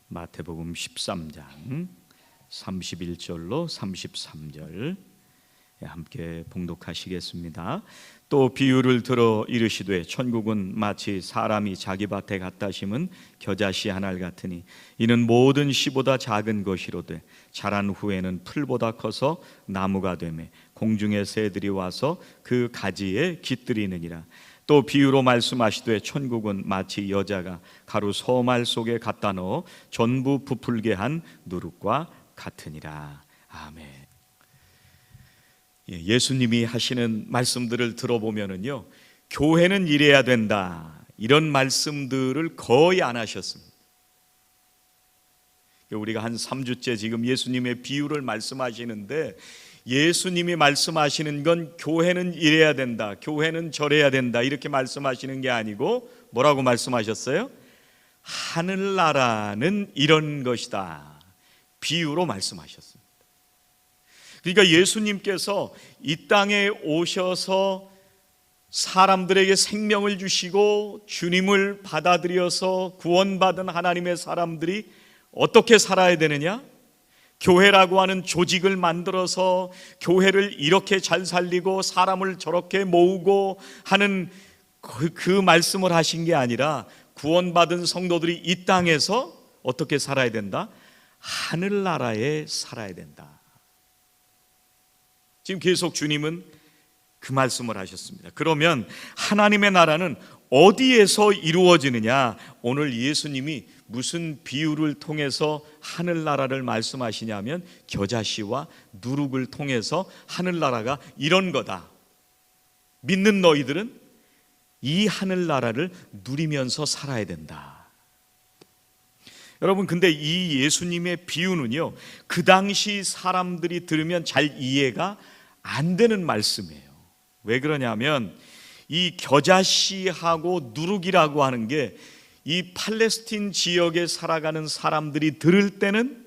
마태복음 13장 31절로 33절 함께 봉독하시겠습니다. 또 비유를 들어 이르시되 천국은 마치 사람이 자기 밭에 갖다 심은 겨자씨 한 알 같으니 이는 모든 씨보다 작은 것이로되 자란 후에는 풀보다 커서 나무가 되매 공중의 새들이 와서 그 가지에 깃들이느니라. 또 비유로 말씀하시되 천국은 마치 여자가 가루 소말 속에 갖다 넣어 전부 부풀게 한 누룩과 같으니라. 아멘. 예수님이 하시는 말씀들을 들어보면은요, 교회는 이래야 된다, 이런 말씀들을 거의 안 하셨습니다. 우리가 한 3주째 지금 예수님의 비유를 말씀하시는데, 예수님이 말씀하시는 건 교회는 이래야 된다, 교회는 저래야 된다 이렇게 말씀하시는 게 아니고 뭐라고 말씀하셨어요? 하늘나라는 이런 것이다, 비유로 말씀하셨습니다. 그러니까 예수님께서 이 땅에 오셔서 사람들에게 생명을 주시고 주님을 받아들여서 구원받은 하나님의 사람들이 어떻게 살아야 되느냐? 교회라고 하는 조직을 만들어서 교회를 이렇게 잘 살리고 사람을 저렇게 모으고 하는 그 말씀을 하신 게 아니라 구원받은 성도들이 이 땅에서 어떻게 살아야 된다? 하늘나라에 살아야 된다. 지금 계속 주님은 그 말씀을 하셨습니다. 그러면 하나님의 나라는 어디에서 이루어지느냐? 오늘 예수님이 무슨 비유를 통해서 하늘나라를 말씀하시냐면 겨자씨와 누룩을 통해서 하늘나라가 이런 거다. 믿는 너희들은 이 하늘나라를 누리면서 살아야 된다. 여러분, 근데 이 예수님의 비유는요, 그 당시 사람들이 들으면 잘 이해가 안 되는 말씀이에요. 왜 그러냐면 이 겨자씨하고 누룩이라고 하는 게 이 팔레스틴 지역에 살아가는 사람들이 들을 때는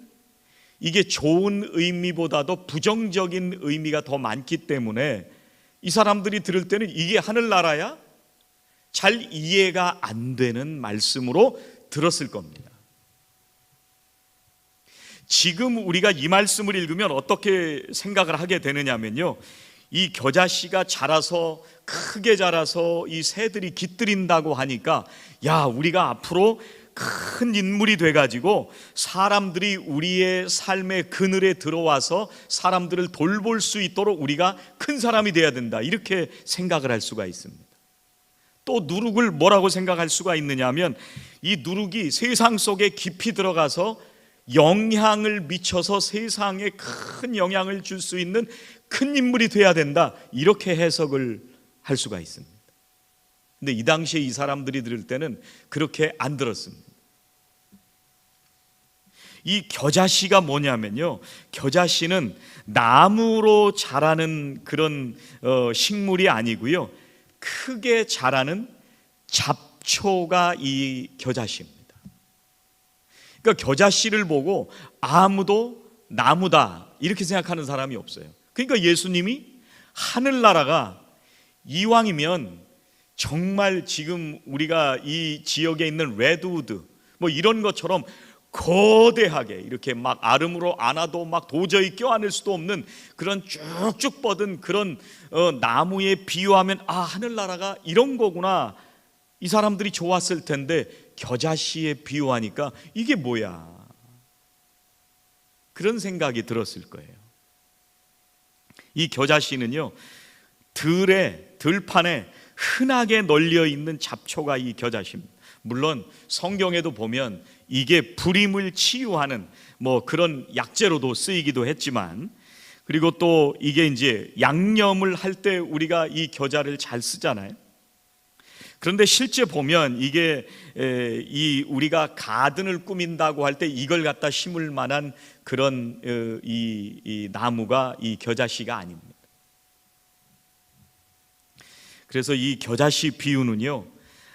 이게 좋은 의미보다도 부정적인 의미가 더 많기 때문에 이 사람들이 들을 때는 이게 하늘나라야? 잘 이해가 안 되는 말씀으로 들었을 겁니다. 지금 우리가 이 말씀을 읽으면 어떻게 생각을 하게 되느냐면요, 이 겨자씨가 자라서 크게 자라서 이 새들이 깃들인다고 하니까 야, 우리가 앞으로 큰 인물이 돼가지고 사람들이 우리의 삶의 그늘에 들어와서 사람들을 돌볼 수 있도록 우리가 큰 사람이 돼야 된다, 이렇게 생각을 할 수가 있습니다. 또 누룩을 뭐라고 생각할 수가 있느냐면 이 누룩이 세상 속에 깊이 들어가서 영향을 미쳐서 세상에 큰 영향을 줄 수 있는 큰 인물이 돼야 된다, 이렇게 해석을 할 수가 있습니다. 근데 이 당시에 이 사람들이 들을 때는 그렇게 안 들었습니다. 이 겨자씨가 뭐냐면요, 겨자씨는 나무로 자라는 그런 식물이 아니고요, 크게 자라는 잡초가 이 겨자씨입니다. 그러니까 겨자씨를 보고 아무도 나무다 이렇게 생각하는 사람이 없어요. 그러니까 예수님이 하늘나라가 이왕이면 정말 지금 우리가 이 지역에 있는 레드우드 뭐 이런 것처럼 거대하게 이렇게 막 아름으로 안아도 막 도저히 껴안을 수도 없는 그런 쭉쭉 뻗은 그런 나무에 비유하면 아, 하늘나라가 이런 거구나, 이 사람들이 좋았을 텐데 겨자씨에 비유하니까 이게 뭐야, 그런 생각이 들었을 거예요. 이 겨자씨는요, 들판에 흔하게 널려 있는 잡초가 이 겨자씨입니다. 물론 성경에도 보면 이게 불임을 치유하는 뭐 그런 약재로도 쓰이기도 했지만, 그리고 또 이게 이제 양념을 할 때 우리가 이 겨자를 잘 쓰잖아요. 그런데 실제 보면 이게 우리가 가든을 꾸민다고 할 때 이걸 갖다 심을 만한 그런 이 나무가 이 겨자씨가 아닙니다. 그래서 이 겨자씨 비유는요,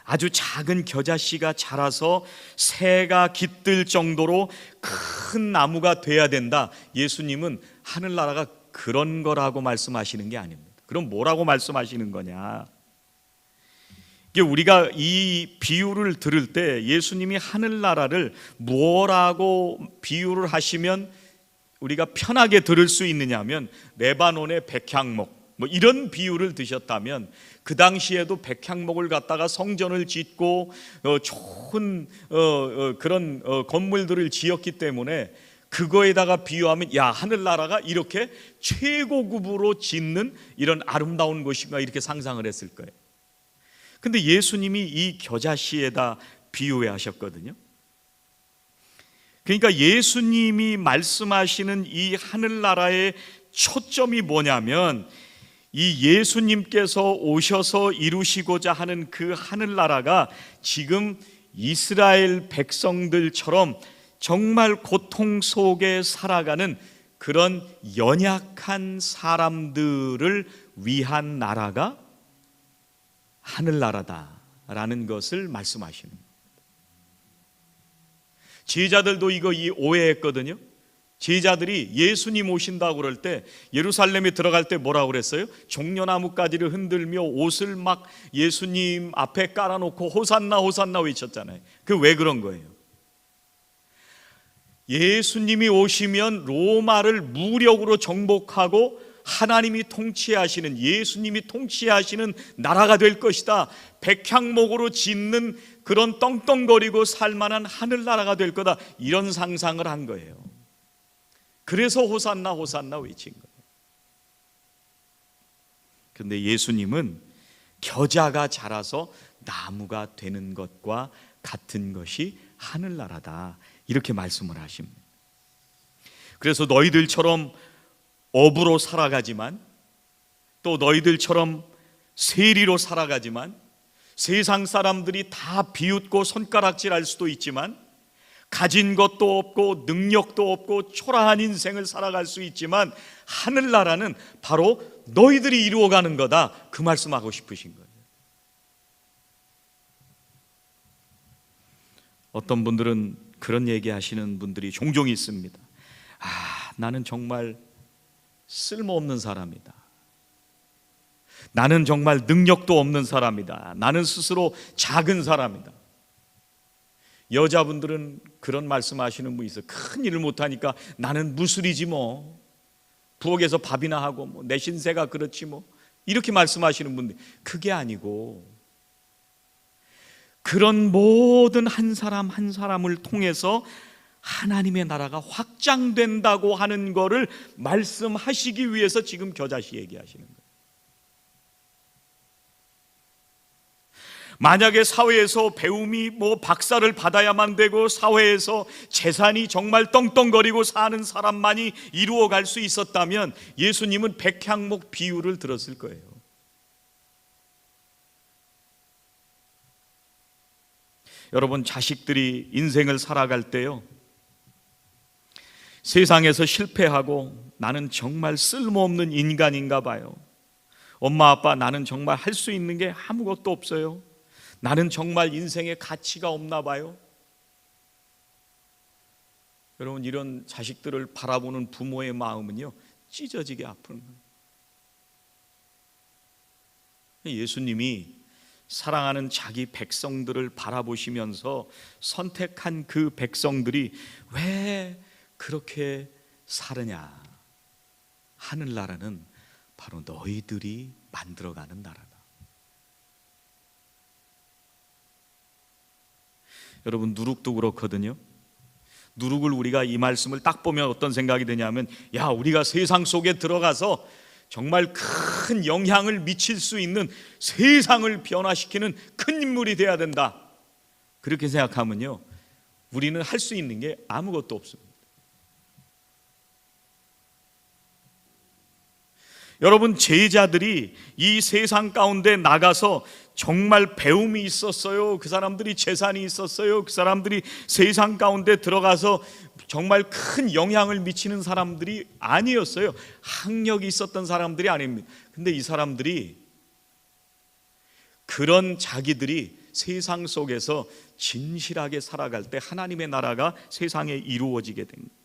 아주 작은 겨자씨가 자라서 새가 깃들 정도로 큰 나무가 돼야 된다, 예수님은 하늘나라가 그런 거라고 말씀하시는 게 아닙니다. 그럼 뭐라고 말씀하시는 거냐? 우리가 이 비유를 들을 때 예수님이 하늘나라를 뭐라고 비유를 하시면 우리가 편하게 들을 수 있느냐면 레바논의 백향목 뭐 이런 비유를 드셨다면 그 당시에도 백향목을 갖다가 성전을 짓고 좋은 그런 건물들을 지었기 때문에 그거에다가 비유하면 야, 하늘나라가 이렇게 최고급으로 짓는 이런 아름다운 곳인가 이렇게 상상을 했을 거예요. 근데 예수님이 이 겨자씨에다 비유해 하셨거든요. 그러니까 예수님이 말씀하시는 이 하늘나라의 초점이 뭐냐면 이 예수님께서 오셔서 이루시고자 하는 그 하늘나라가 지금 이스라엘 백성들처럼 정말 고통 속에 살아가는 그런 연약한 사람들을 위한 나라가 하늘나라다라는 것을 말씀하시는 거예요. 제자들도 이거 오해했거든요. 제자들이 예수님 오신다고 그럴 때 예루살렘에 들어갈 때 뭐라고 그랬어요? 종려나무 가지를 흔들며 옷을 막 예수님 앞에 깔아놓고 호산나 호산나 외쳤잖아요. 그 왜 그런 거예요? 예수님이 오시면 로마를 무력으로 정복하고 하나님이 통치하시는, 예수님이 통치하시는 나라가 될 것이다. 백향목으로 짓는 그런 떵떵거리고 살만한 하늘나라가 될 거다. 이런 상상을 한 거예요. 그래서 호산나 호산나 외친 거예요. 그런데 예수님은 겨자가 자라서 나무가 되는 것과 같은 것이 하늘나라다, 이렇게 말씀을 하십니다. 그래서 너희들처럼 어부로 살아가지만, 또 너희들처럼 세리로 살아가지만, 세상 사람들이 다 비웃고 손가락질할 수도 있지만, 가진 것도 없고 능력도 없고 초라한 인생을 살아갈 수 있지만 하늘나라는 바로 너희들이 이루어가는 거다, 그 말씀하고 싶으신 거예요. 어떤 분들은 그런 얘기하시는 분들이 종종 있습니다. 나는 정말 쓸모없는 사람이다. 나는 정말 능력도 없는 사람이다. 나는 스스로 작은 사람이다. 여자분들은 그런 말씀하시는 분 있어요. 큰 일을 못하니까 나는 무술이지 뭐, 부엌에서 밥이나 하고 뭐, 내 신세가 그렇지 뭐, 이렇게 말씀하시는 분들, 그게 아니고 그런 모든 한 사람 한 사람을 통해서 하나님의 나라가 확장된다고 하는 것을 말씀하시기 위해서 지금 겨자씨 얘기하시는 거예요. 만약에 사회에서 배움이 박사를 받아야만 되고 사회에서 재산이 정말 떵떵거리고 사는 사람만이 이루어갈 수 있었다면 예수님은 백향목 비유를 들었을 거예요. 여러분, 자식들이 인생을 살아갈 때요, 세상에서 실패하고 나는 정말 쓸모없는 인간인가 봐요. 엄마 아빠, 나는 정말 할 수 있는 게 아무것도 없어요. 나는 정말 인생에 가치가 없나 봐요. 여러분, 이런 자식들을 바라보는 부모의 마음은요, 찢어지게 아픈 거예요. 예수님이 사랑하는 자기 백성들을 바라보시면서 선택한 그 백성들이 왜 그렇게 사느냐? 하늘나라는 바로 너희들이 만들어가는 나라다. 여러분, 누룩도 그렇거든요. 누룩을 우리가 이 말씀을 딱 보면 어떤 생각이 드냐면, 야, 우리가 세상 속에 들어가서 정말 큰 영향을 미칠 수 있는, 세상을 변화시키는 큰 인물이 돼야 된다, 그렇게 생각하면요, 우리는 할 수 있는 게 아무것도 없습니다. 여러분, 제자들이 이 세상 가운데 나가서 정말 배움이 있었어요. 그 사람들이 재산이 있었어요. 그 사람들이 세상 가운데 들어가서 정말 큰 영향을 미치는 사람들이 아니었어요. 학력이 있었던 사람들이 아닙니다. 근데 이 사람들이, 그런 자기들이 세상 속에서 진실하게 살아갈 때 하나님의 나라가 세상에 이루어지게 됩니다.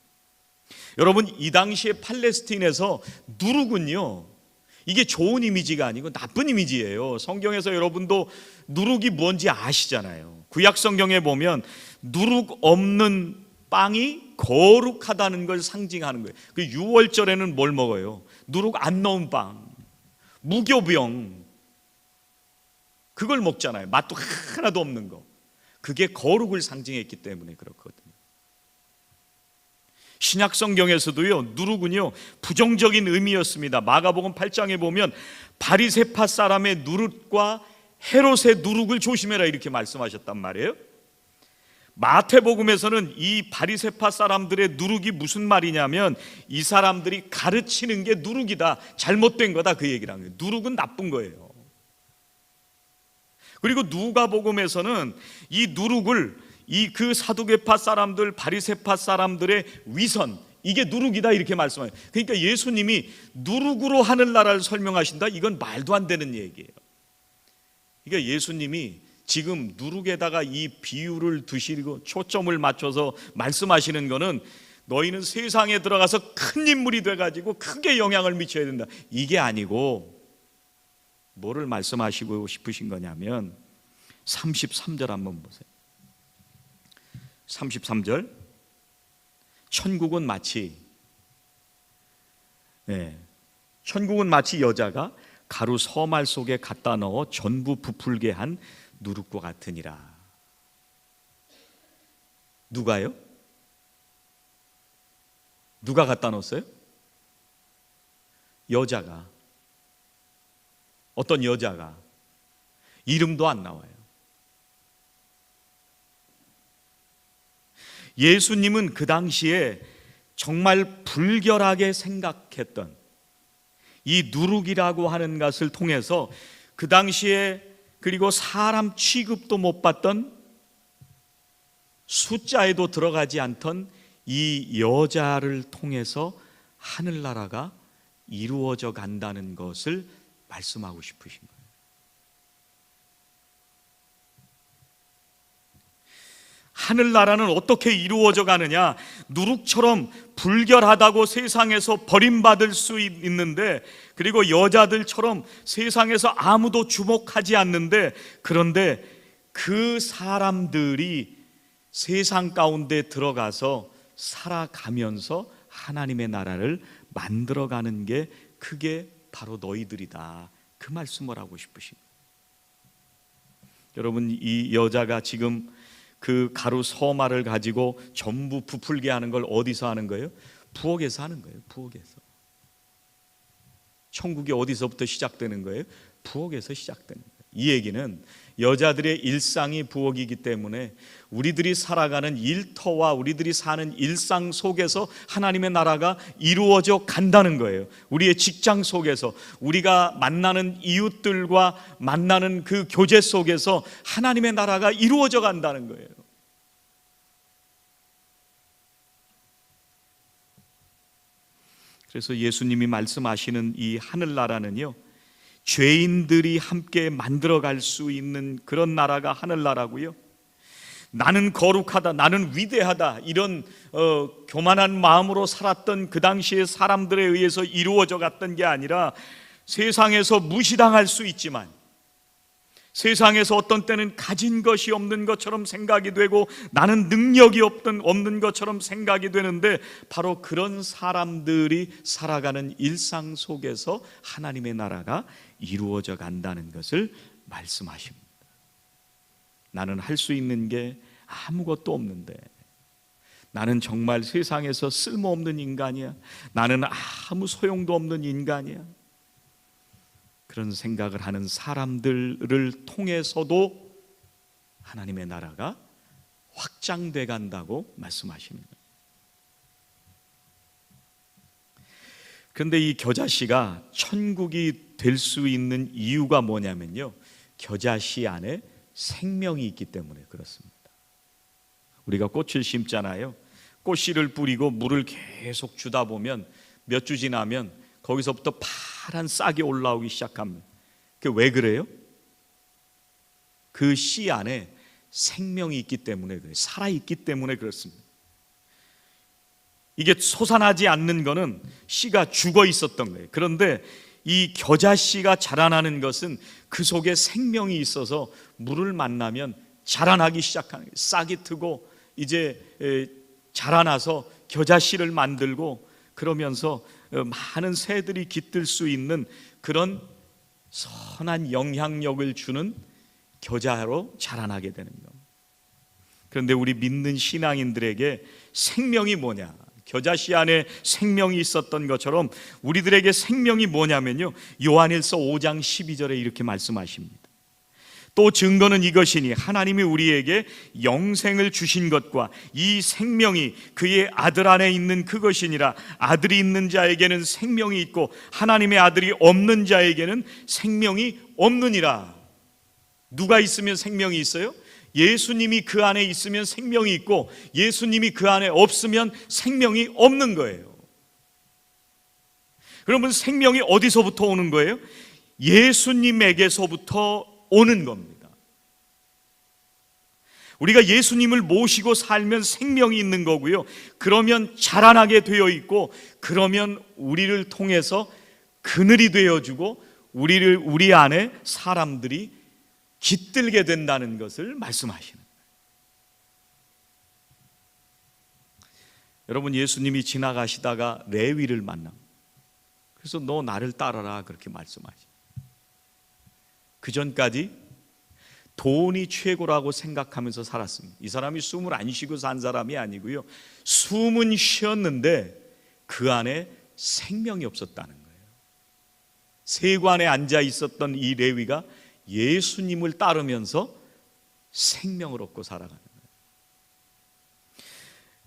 여러분, 이 당시에 팔레스틴에서 누룩은요, 이게 좋은 이미지가 아니고 나쁜 이미지예요. 성경에서 여러분도 누룩이 뭔지 아시잖아요. 구약 성경에 보면 누룩 없는 빵이 거룩하다는 걸 상징하는 거예요. 그 유월절에는 뭘 먹어요? 누룩 안 넣은 빵, 무교병, 그걸 먹잖아요. 맛도 하나도 없는 거. 그게 거룩을 상징했기 때문에 그렇거든요. 신약 성경에서도요, 누룩은요 부정적인 의미였습니다. 마가복음 8장에 보면 바리새파 사람의 누룩과 헤롯의 누룩을 조심해라 이렇게 말씀하셨단 말이에요. 마태복음에서는 이 바리새파 사람들의 누룩이 무슨 말이냐면 이 사람들이 가르치는 게 누룩이다, 잘못된 거다, 그 얘기를 한 거예요. 누룩은 나쁜 거예요. 그리고 누가복음에서는 이 누룩을 그 사두개파 사람들, 바리새파 사람들의 위선, 이게 누룩이다 이렇게 말씀해요. 그러니까 예수님이 누룩으로 하늘나라를 설명하신다, 이건 말도 안 되는 얘기예요. 그러니까 예수님이 지금 누룩에다가 이 비유를 두시고 초점을 맞춰서 말씀하시는 거는 너희는 세상에 들어가서 큰 인물이 돼가지고 크게 영향을 미쳐야 된다, 이게 아니고 뭐를 말씀하시고 싶으신 거냐면 33절 한번 보세요. 33절, 천국은 마치 여자가 가루 서말 속에 갖다 넣어 전부 부풀게 한 누룩과 같으니라. 누가요? 누가 갖다 넣었어요? 여자가. 어떤 여자가. 이름도 안 나와요. 예수님은 그 당시에 정말 불결하게 생각했던 이 누룩이라고 하는 것을 통해서 그 당시에, 그리고 사람 취급도 못 받던, 숫자에도 들어가지 않던 이 여자를 통해서 하늘나라가 이루어져 간다는 것을 말씀하고 싶으신 거예요. 하늘나라는 어떻게 이루어져 가느냐? 누룩처럼 불결하다고 세상에서 버림받을 수 있는데, 그리고 여자들처럼 세상에서 아무도 주목하지 않는데, 그런데 그 사람들이 세상 가운데 들어가서 살아가면서 하나님의 나라를 만들어가는 게 그게 바로 너희들이다, 그 말씀을 하고 싶으신 거예요. 여러분, 이 여자가 지금 그 가루 서말을 가지고 전부 부풀게 하는 걸 어디서 하는 거예요? 부엌에서 하는 거예요. 부엌에서. 천국이 어디서부터 시작되는 거예요? 부엌에서 시작되는 거예요. 이 얘기는 여자들의 일상이 부엌이기 때문에 우리들이 살아가는 일터와 우리들이 사는 일상 속에서 하나님의 나라가 이루어져 간다는 거예요. 우리의 직장 속에서, 우리가 만나는 이웃들과 만나는 그 교제 속에서 하나님의 나라가 이루어져 간다는 거예요. 그래서 예수님이 말씀하시는 이 하늘나라는요, 죄인들이 함께 만들어갈 수 있는 그런 나라가 하늘나라고요, 나는 거룩하다, 나는 위대하다, 이런 교만한 마음으로 살았던 그 당시의 사람들에 의해서 이루어져 갔던 게 아니라, 세상에서 무시당할 수 있지만, 세상에서 어떤 때는 가진 것이 없는 것처럼 생각이 되고 나는 능력이 없는 것처럼 생각이 되는데, 바로 그런 사람들이 살아가는 일상 속에서 하나님의 나라가 이루어져 간다는 것을 말씀하십니다. 나는 할 수 있는 게 아무것도 없는데, 나는 정말 세상에서 쓸모없는 인간이야, 나는 아무 소용도 없는 인간이야, 그런 생각을 하는 사람들을 통해서도 하나님의 나라가 확장돼 간다고 말씀하십니다. 그런데 이 겨자씨가 천국이 될 수 있는 이유가 뭐냐면요, 겨자씨 안에 생명이 있기 때문에 그렇습니다. 우리가 꽃을 심잖아요. 꽃씨를 뿌리고 물을 계속 주다 보면 몇 주 지나면 거기서부터 파란 싹이 올라오기 시작합니다. 그게 왜 그래요? 그 씨 안에 생명이 있기 때문에 그래요. 살아있기 때문에 그렇습니다. 이게 솟아나지 않는 거는 씨가 죽어 있었던 거예요. 그런데 이 겨자씨가 자라나는 것은 그 속에 생명이 있어서 물을 만나면 자라나기 시작하는 거예요. 싹이 트고 이제 자라나서 겨자씨를 만들고 그러면서 많은 새들이 깃들 수 있는 그런 선한 영향력을 주는 겨자로 자라나게 되는 겁니다. 그런데 우리 믿는 신앙인들에게 생명이 뭐냐? 겨자씨 안에 생명이 있었던 것처럼 우리들에게 생명이 뭐냐면요, 요한일서 5장 12절에 이렇게 말씀하십니다. 또 증거는 이것이니 하나님이 우리에게 영생을 주신 것과 이 생명이 그의 아들 안에 있는 그것이니라. 아들이 있는 자에게는 생명이 있고 하나님의 아들이 없는 자에게는 생명이 없느니라. 누가 있으면 생명이 있어요? 예수님이 그 안에 있으면 생명이 있고 예수님이 그 안에 없으면 생명이 없는 거예요. 그러면 생명이 어디서부터 오는 거예요? 예수님에게서부터 오는 겁니다. 우리가 예수님을 모시고 살면 생명이 있는 거고요, 그러면 자라나게 되어 있고, 그러면 우리를 통해서 그늘이 되어주고 우리 안에 사람들이 깃들게 된다는 것을 말씀하시는 거예요. 여러분, 예수님이 지나가시다가 레위를 만납니다. 그래서 너 나를 따라라 그렇게 말씀하시죠. 그 전까지 돈이 최고라고 생각하면서 살았습니다. 이 사람이 숨을 안 쉬고 산 사람이 아니고요, 숨은 쉬었는데 그 안에 생명이 없었다는 거예요. 세관에 앉아 있었던 이 레위가 예수님을 따르면서 생명을 얻고 살아가는 거예요.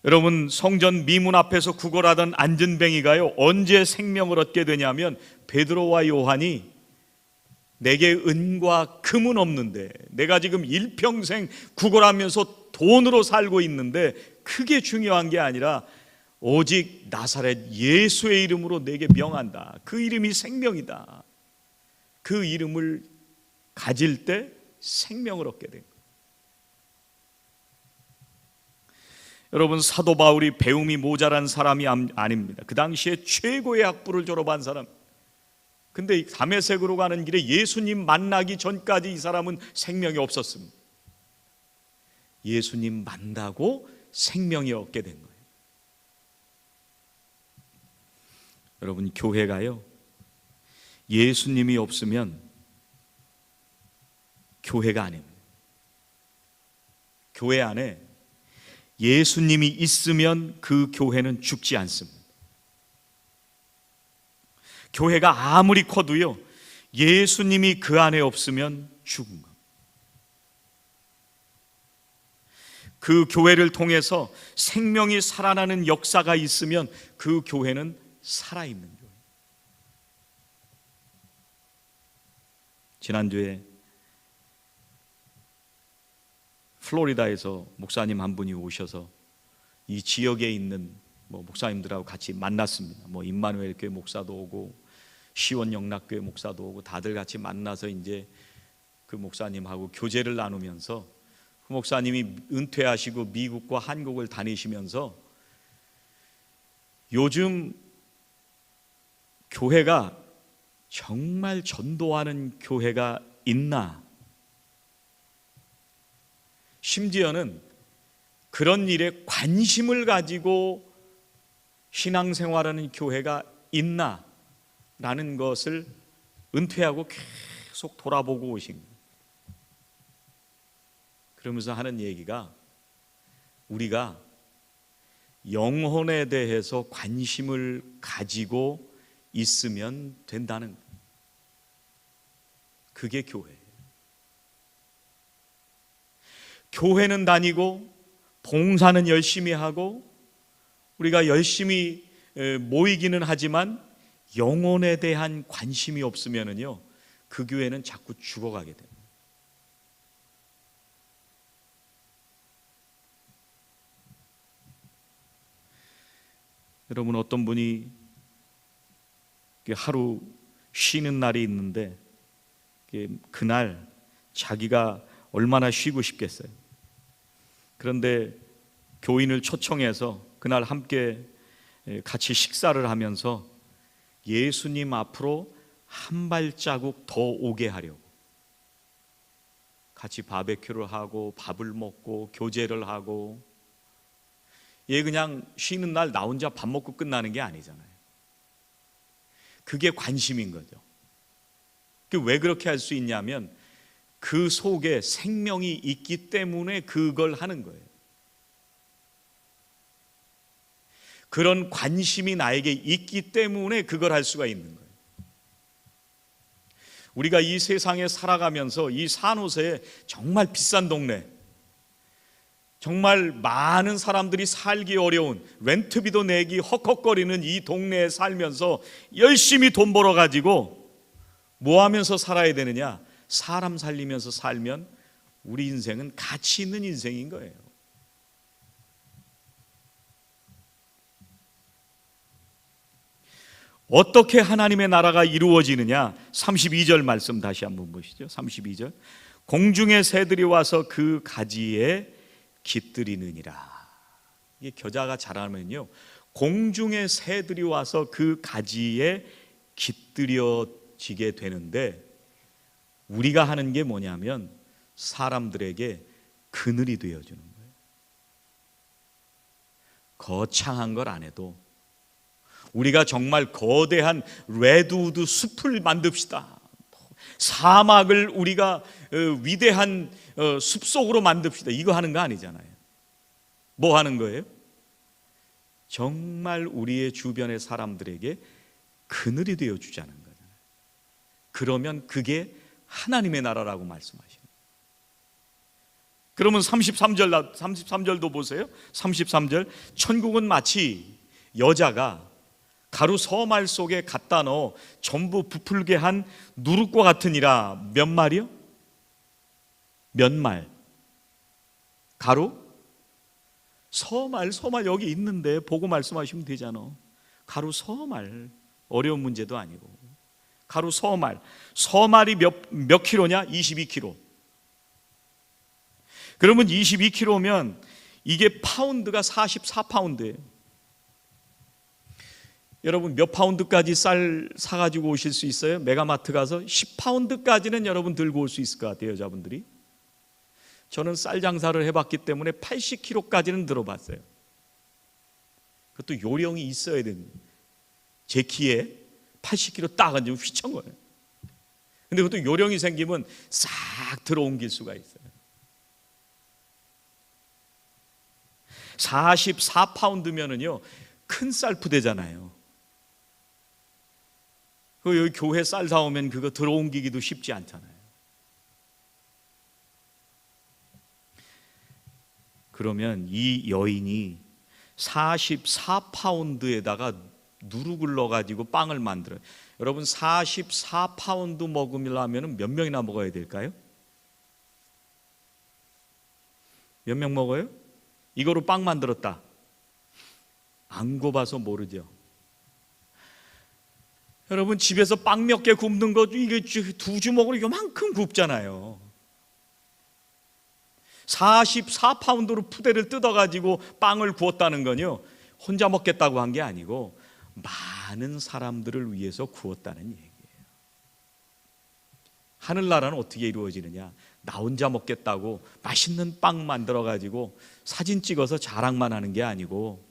여러분, 성전 미문 앞에서 구걸하던 안전뱅이가요, 언제 생명을 얻게 되냐면 베드로와 요한이 내게 은과 금은 없는데, 내가 지금 일평생 구걸하면서 돈으로 살고 있는데 그게 중요한 게 아니라 오직 나사렛 예수의 이름으로 내게 명한다. 그 이름이 생명이다. 그 이름을 가질 때 생명을 얻게 된 거예요. 여러분, 사도 바울이 배움이 모자란 사람이 아닙니다. 그 당시에 최고의 학부를 졸업한 사람. 근데 다메섹으로 가는 길에 예수님 만나기 전까지 이 사람은 생명이 없었습니다. 예수님 만나고 생명이 얻게 된 거예요. 여러분, 교회가요, 예수님이 없으면 교회가 아닙니다. 교회 안에 예수님이 있으면 그 교회는 죽지 않습니다. 교회가 아무리 커도요, 예수님이 그 안에 없으면 죽은 겁니다. 그 교회를 통해서 생명이 살아나는 역사가 있으면 그 교회는 살아있는 교회. 지난주에 플로리다에서 목사님 한 분이 오셔서 이 지역에 있는 목사님들하고 같이 만났습니다. 임마누엘 교회 목사도 오고 시원 영락교회 목사도 오고 다들 같이 만나서 이제 그 목사님하고 교제를 나누면서, 그 목사님이 은퇴하시고 미국과 한국을 다니시면서 요즘 교회가 정말 전도하는 교회가 있나, 심지어는 그런 일에 관심을 가지고 신앙생활하는 교회가 있나 라는 것을 은퇴하고 계속 돌아보고 오신 거예요. 그러면서 하는 얘기가, 우리가 영혼에 대해서 관심을 가지고 있으면 된다는 거예요. 그게 교회예요. 교회는 다니고 봉사는 열심히 하고 우리가 열심히 모이기는 하지만 영혼에 대한 관심이 없으면은요, 그 교회는 자꾸 죽어가게 됩니다. 여러분, 어떤 분이 하루 쉬는 날이 있는데 그날 자기가 얼마나 쉬고 싶겠어요. 그런데 교인을 초청해서 그날 함께 같이 식사를 하면서 예수님 앞으로 한 발자국 더 오게 하려고 같이 바베큐를 하고 밥을 먹고 교제를 하고, 얘 그냥 쉬는 날 나 혼자 밥 먹고 끝나는 게 아니잖아요. 그게 관심인 거죠. 왜 그렇게 할 수 있냐면 그 속에 생명이 있기 때문에 그걸 하는 거예요. 그런 관심이 나에게 있기 때문에 그걸 할 수가 있는 거예요. 우리가 이 세상에 살아가면서 이 산호세에 정말 비싼 동네, 정말 많은 사람들이 살기 어려운, 렌트비도 내기 헉헉거리는 이 동네에 살면서 열심히 돈 벌어가지고 뭐 하면서 살아야 되느냐? 사람 살리면서 살면 우리 인생은 가치 있는 인생인 거예요. 어떻게 하나님의 나라가 이루어지느냐? 32절 말씀 다시 한번 보시죠. 32절. 공중의 새들이 와서 그 가지에 깃들이느니라. 이게 겨자가 자라면요, 공중의 새들이 와서 그 가지에 깃들여지게 되는데, 우리가 하는 게 뭐냐면 사람들에게 그늘이 되어주는 거예요. 거창한 걸 안 해도 우리가 정말 거대한 레드우드 숲을 만듭시다. 사막을 우리가 위대한 숲속으로 만듭시다. 이거 하는 거 아니잖아요. 뭐 하는 거예요? 정말 우리의 주변의 사람들에게 그늘이 되어 주자는 거잖아요. 그러면 그게 하나님의 나라라고 말씀하시는 거예요. 그러면 33절도 보세요. 33절. 천국은 마치 여자가 가루 서말 속에 갖다 넣어 전부 부풀게 한 누룩과 같으니라. 몇 말이요? 몇 말? 가루? 서말 여기 있는데 보고 말씀하시면 되잖아. 가루 서말. 어려운 문제도 아니고. 가루 서말. 서말이 몇 킬로냐? 22킬로. 그러면 22킬로면 이게 파운드가 44파운드예요. 여러분 몇 파운드까지 쌀 사가지고 오실 수 있어요? 메가마트 가서 10파운드까지는 여러분 들고 올 수 있을 것 같아요, 여자분들이. 저는 쌀 장사를 해봤기 때문에 80kg까지는 들어봤어요. 그것도 요령이 있어야 됩니다. 제 키에 80kg 딱 얹으면 휘청 거예요. 근데 그것도 요령이 생기면 싹 들어옮길 수가 있어요. 44파운드면은요, 큰 쌀 푸대잖아요. 여기 교회 쌀 사오면 그거 들어옮기기도 쉽지 않잖아요. 그러면 이 여인이 44파운드에다가 누룩을 넣어가지고 빵을 만들어요. 여러분 44파운드 먹으려면 몇 명이나 먹어야 될까요? 몇 명 먹어요? 이거로 빵 만들었다. 안 굽어서 모르죠. 여러분 집에서 빵 몇 개 굽는 거 이게 두 주먹으로 요만큼 굽잖아요. 44파운드로 푸대를 뜯어가지고 빵을 구웠다는 건요, 혼자 먹겠다고 한 게 아니고 많은 사람들을 위해서 구웠다는 얘기예요. 하늘나라는 어떻게 이루어지느냐? 나 혼자 먹겠다고 맛있는 빵 만들어가지고 사진 찍어서 자랑만 하는 게 아니고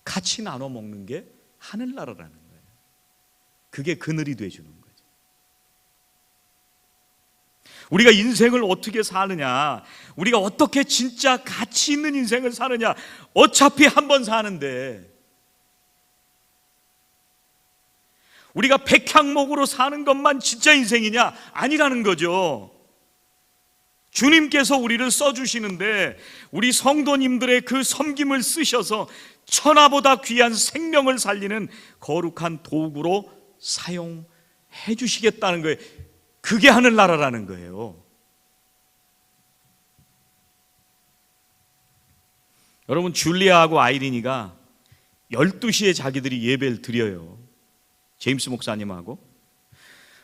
같이 나눠 먹는 게 하늘나라라는 거예요. 그게 그늘이 되어주는 거죠. 우리가 인생을 어떻게 사느냐, 우리가 어떻게 진짜 가치 있는 인생을 사느냐, 어차피 한 번 사는데 우리가 백향목으로 사는 것만 진짜 인생이냐? 아니라는 거죠. 주님께서 우리를 써주시는데 우리 성도님들의 그 섬김을 쓰셔서 천하보다 귀한 생명을 살리는 거룩한 도구로 사용해 주시겠다는 거예요. 그게 하늘나라라는 거예요. 여러분 줄리아하고 아이린이가 12시에 자기들이 예배를 드려요. 제임스 목사님하고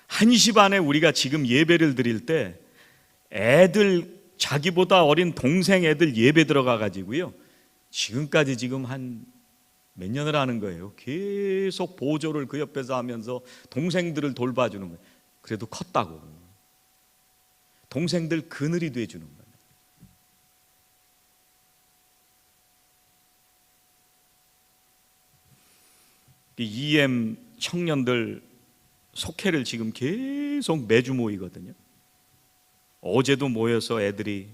1시 반에 우리가 지금 예배를 드릴 때 애들, 자기보다 어린 동생 애들 예배 들어가 가지고요, 지금까지 지금 한 몇 년을 하는 거예요. 계속 보조를 그 옆에서 하면서 동생들을 돌봐주는 거예요. 그래도 컸다고. 동생들 그늘이 돼주는 거예요. EM 청년들 속회를 지금 계속 매주 모이거든요. 어제도 모여서 애들이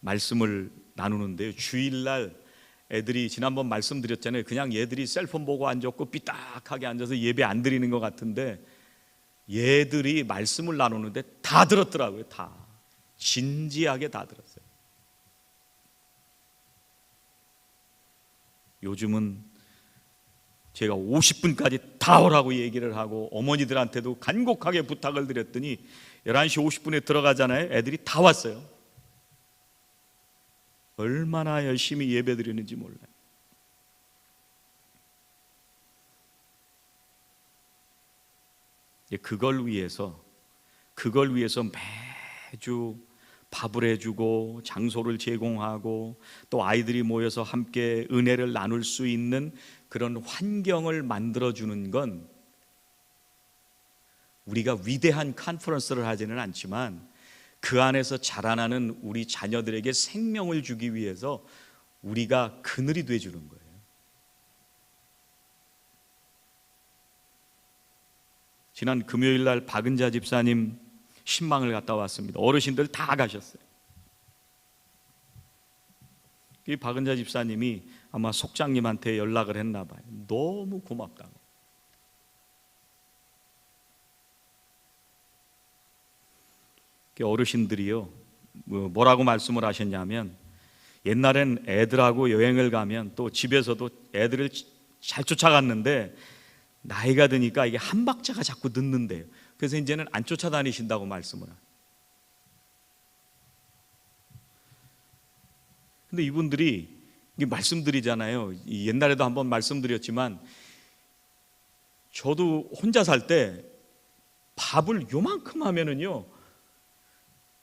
말씀을 나누는데요. 주일날 애들이 지난번 말씀드렸잖아요. 그냥 얘들이 셀폰 보고 앉았고 삐딱하게 앉아서 예배 안 드리는 것 같은데 얘들이 말씀을 나누는데 다 들었더라고요. 다 진지하게 다 들었어요. 요즘은 제가 50분까지 다 오라고 얘기를 하고 어머니들한테도 간곡하게 부탁을 드렸더니 11시 50분에 들어가잖아요. 애들이 다 왔어요. 얼마나 열심히 예배 드리는지 몰라요. 그걸 위해서 매주 밥을 해주고 장소를 제공하고 또 아이들이 모여서 함께 은혜를 나눌 수 있는 그런 환경을 만들어주는 건 우리가 위대한 컨퍼런스를 하지는 않지만 그 안에서 자라나는 우리 자녀들에게 생명을 주기 위해서 우리가 그늘이 돼주는 거예요. 지난 금요일 날 박은자 집사님 신방을 갔다 왔습니다. 어르신들 다 가셨어요. 이 박은자 집사님이 아마 속장님한테 연락을 했나 봐요. 너무 고맙다고. 어르신들이요 뭐라고 말씀을 하셨냐면 옛날엔 애들하고 여행을 가면 또 집에서도 애들을 잘 쫓아갔는데 나이가 드니까 이게 한 박자가 자꾸 늦는데요. 그래서 이제는 안 쫓아다니신다고 말씀을 하세요. 근데 이분들이 말씀드리잖아요. 옛날에도 한번 말씀드렸지만 저도 혼자 살 때 밥을 요만큼 하면은요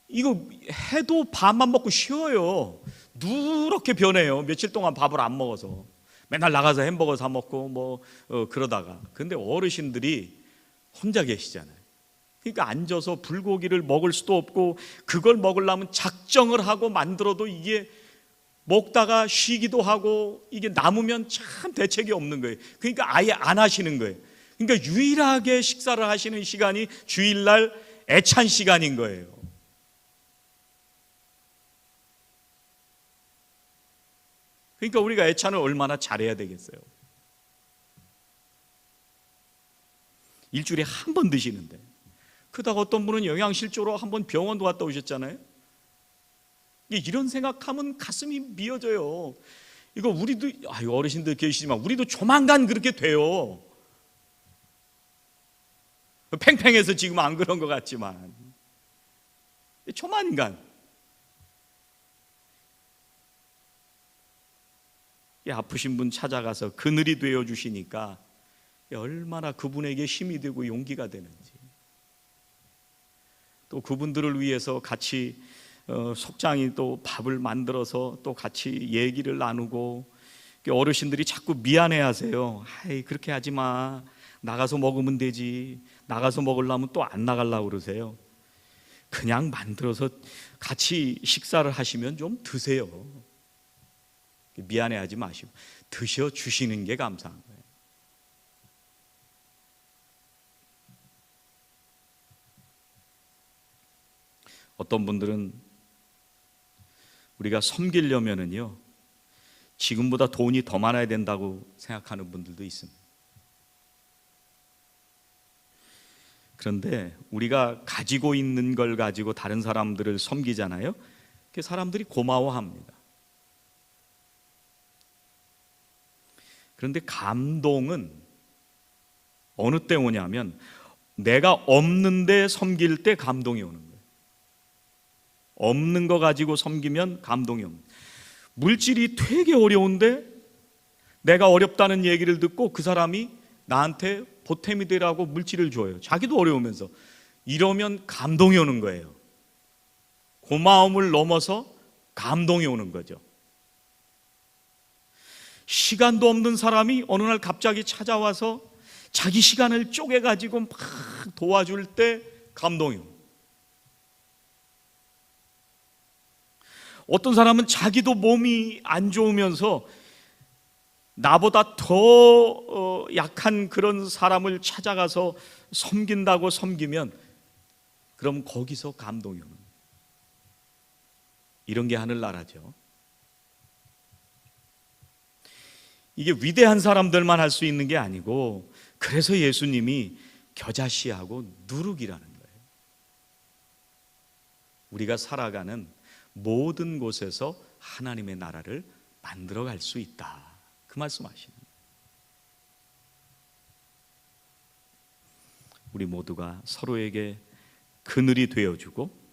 이거 해도 밥만 먹고 쉬어요. 누렇게 변해요. 며칠 동안 밥을 안 먹어서 맨날 나가서 햄버거 사 먹고 그러다가. 근데 어르신들이 혼자 계시잖아요. 그러니까 앉아서 불고기를 먹을 수도 없고 그걸 먹으려면 작정을 하고 만들어도 이게 먹다가 쉬기도 하고 이게 남으면 참 대책이 없는 거예요. 그러니까 아예 안 하시는 거예요. 그러니까 유일하게 식사를 하시는 시간이 주일날 애찬 시간인 거예요. 그러니까 우리가 애찬을 얼마나 잘해야 되겠어요. 일주일에 한 번 드시는데 그러다가 어떤 분은 영양실조로 한 번 병원도 갔다 오셨잖아요. 이런 생각하면 가슴이 미어져요. 이거 우리도 어르신들 계시지만 우리도 조만간 그렇게 돼요. 팽팽해서 지금 안 그런 것 같지만 조만간 아프신 분 찾아가서 그늘이 되어 주시니까 얼마나 그분에게 힘이 되고 용기가 되는지. 또 그분들을 위해서 같이 속장이 또 밥을 만들어서 또 같이 얘기를 나누고. 어르신들이 자꾸 미안해하세요. 그렇게 하지 마. 나가서 먹으면 되지. 나가서 먹으려면 또 안 나가려고 그러세요. 그냥 만들어서 같이 식사를 하시면 좀 드세요. 미안해하지 마시고 드셔 주시는 게 감사한 거예요. 어떤 분들은 우리가 섬기려면은요 지금보다 돈이 더 많아야 된다고 생각하는 분들도 있습니다. 그런데 우리가 가지고 있는 걸 가지고 다른 사람들을 섬기잖아요. 그 사람들이 고마워합니다. 그런데 감동은 어느 때 오냐면 내가 없는데 섬길 때 감동이 오는 거예요. 없는 거 가지고 섬기면 감동이 옵니다. 물질이 되게 어려운데 내가 어렵다는 얘기를 듣고 그 사람이 나한테 보탬이 되라고 물질을 줘요. 자기도 어려우면서. 이러면 감동이 오는 거예요. 고마움을 넘어서 감동이 오는 거죠. 시간도 없는 사람이 어느 날 갑자기 찾아와서 자기 시간을 쪼개가지고 막 도와줄 때 감동이요. 어떤 사람은 자기도 몸이 안 좋으면서 나보다 더 약한 그런 사람을 찾아가서 섬긴다고 섬기면 그럼 거기서 감동이 오는 거예요. 이런 게 하늘나라죠. 이게 위대한 사람들만 할 수 있는 게 아니고, 그래서 예수님이 겨자씨하고 누룩이라는 거예요. 우리가 살아가는 모든 곳에서 하나님의 나라를 만들어갈 수 있다, 그 말씀하시는 거예요. 우리 모두가 서로에게 그늘이 되어주고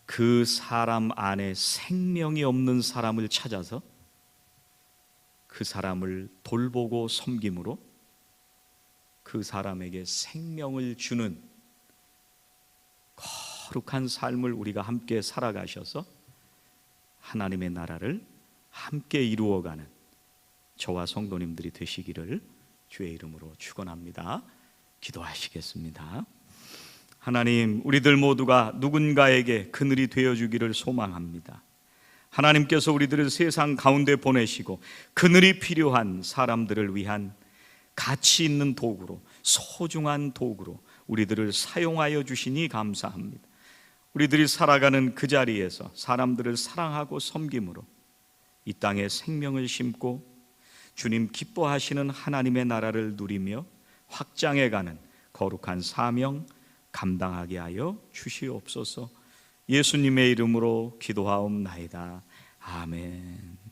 그 사람 안에 생명이 없는 사람을 찾아서 그 사람을 돌보고 섬김으로 그 사람에게 생명을 주는 거룩한 삶을 우리가 함께 살아가셔서 하나님의 나라를 함께 이루어가는 저와 성도님들이 되시기를 주의 이름으로 축원합니다. 기도하시겠습니다. 하나님, 우리들 모두가 누군가에게 그늘이 되어주기를 소망합니다. 하나님께서 우리들을 세상 가운데 보내시고 그늘이 필요한 사람들을 위한 가치 있는 도구로, 소중한 도구로 우리들을 사용하여 주시니 감사합니다. 우리들이 살아가는 그 자리에서 사람들을 사랑하고 섬김으로 이 땅에 생명을 심고 주님 기뻐하시는 하나님의 나라를 누리며 확장해가는 거룩한 사명 감당하게 하여 주시옵소서. 예수님의 이름으로 기도하옵나이다. 아멘.